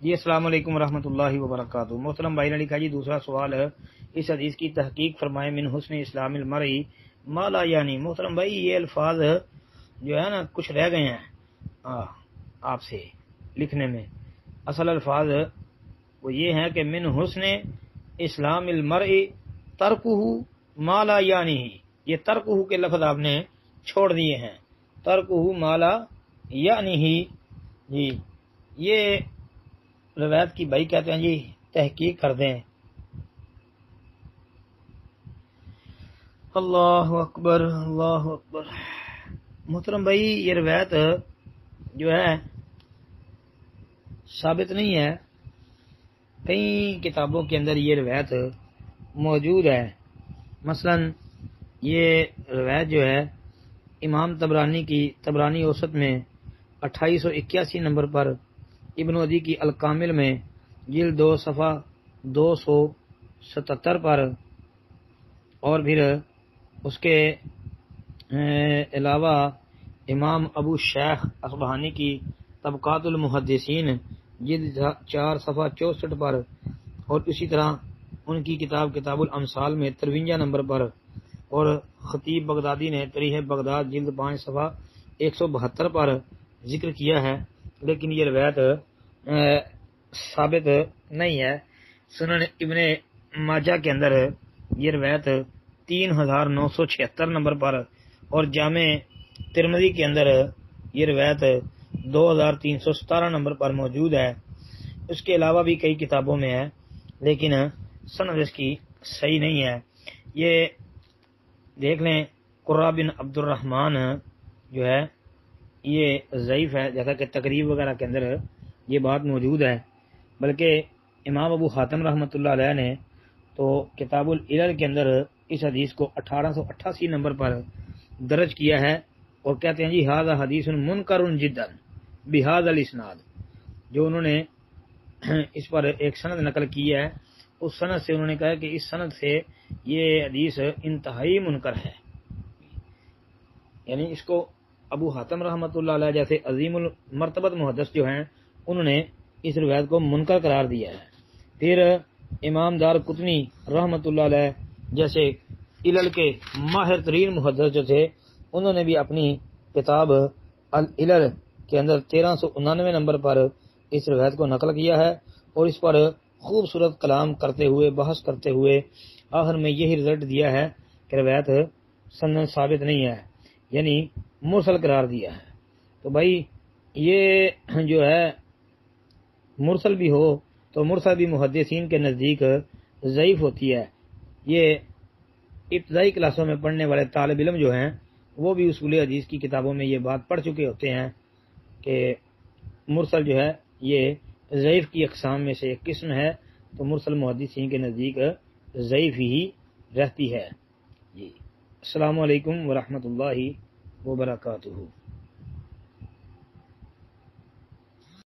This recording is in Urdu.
جی السلام علیکم ورحمۃ اللہ وبرکاتہ۔ محترم بھائی نے لکھا جی دوسرا سوال ہے، اس حدیث کی تحقیق فرمائے من حسن اسلام المرئی ما لا یعنی۔ محترم بھائی یہ الفاظ جو ہے نا کچھ رہ گئے ہیں آپ سے لکھنے میں۔ اصل الفاظ وہ یہ ہیں کہ من حسن اسلام المرئی ترکہ ما لا یعنی، یہ ترکہ کے لفظ آپ نے چھوڑ دیے ہیں، ترکہ ما لا یعنی جی۔ یہ روایت کی بھائی کہتے ہیں جی تحقیق کر دیں۔ اللہ اکبر اللہ اکبر۔ محترم بھائی یہ روایت جو ہے ثابت نہیں ہے، کئی کتابوں کے اندر یہ روایت موجود ہے۔ مثلا یہ روایت جو ہے امام طبرانی کی طبرانی اوسط میں 2881 نمبر پر، ابن عدی کی الکامل میں جلد 2 صفحہ 277 پر، اور پھر اس کے علاوہ امام ابو شیخ اصبہانی کی طبقات المحدثین جلد 4 صفحہ 64 پر، اور اسی طرح ان کی کتاب الامثال میں 53 نمبر پر، اور خطیب بغدادی نے تاریخ بغداد جلد 5 صفحہ 172 پر ذکر کیا ہے، لیکن یہ روایت ثابت نہیں ہے۔ سنن ابن ماجہ کے اندر یہ روایت 3976 نمبر پر، اور جامع ترمذی کے اندر یہ روایت 2317 نمبر پر موجود ہے۔ اس کے علاوہ بھی کئی کتابوں میں ہے، لیکن سند اس کی صحیح نہیں ہے۔ یہ دیکھ لیں قرہ بن عبد الرحمن جو ہے یہ ضعیف ہے، جیسا کہ تقریب وغیرہ کے اندر یہ بات موجود ہے، بلکہ امام ابو حاتم رحمۃ اللہ علیہ نے تو کتاب العلل کے اندر اس حدیث کو 1888 نمبر پر درج کیا ہے، اور کہتے ہیں جی ھذا حدیث منکر جدا بہذا الاسناد۔ جو انہوں نے اس پر ایک سند نقل کی ہے، اس سند سے انہوں نے کہا کہ اس سند سے یہ حدیث انتہائی منکر ہے، یعنی اس کو ابو حاتم رحمۃ اللہ علیہ جیسے عظیم المرتبت محدث جو ہیں انہوں نے اس روایت کو منکر قرار دیا ہے۔ پھر امام دار قطنی رحمۃ اللہ علیہ جیسے علل کے ماہر ترین محدث جو تھے، انہوں نے بھی اپنی کتاب العلل کے اندر 1399 نمبر پر اس روایت کو نقل کیا ہے، اور اس پر خوبصورت کلام کرتے ہوئے بحث کرتے ہوئے آخر میں یہی رزلٹ دیا ہے کہ روایت سند ثابت نہیں ہے، یعنی مرسل قرار دیا ہے۔ تو بھائی یہ جو ہے مرسل بھی ہو تو مرسل بھی محدثین کے نزدیک ضعیف ہوتی ہے۔ یہ ابتدائی کلاسوں میں پڑھنے والے طالب علم جو ہیں وہ بھی اصول حدیث کی کتابوں میں یہ بات پڑھ چکے ہوتے ہیں کہ مرسل جو ہے یہ ضعیف کی اقسام میں سے ایک قسم ہے، تو مرسل محدثین کے نزدیک ضعیف ہی رہتی ہے۔ جی السلام علیکم ورحمۃ اللہ وبرکاتہ۔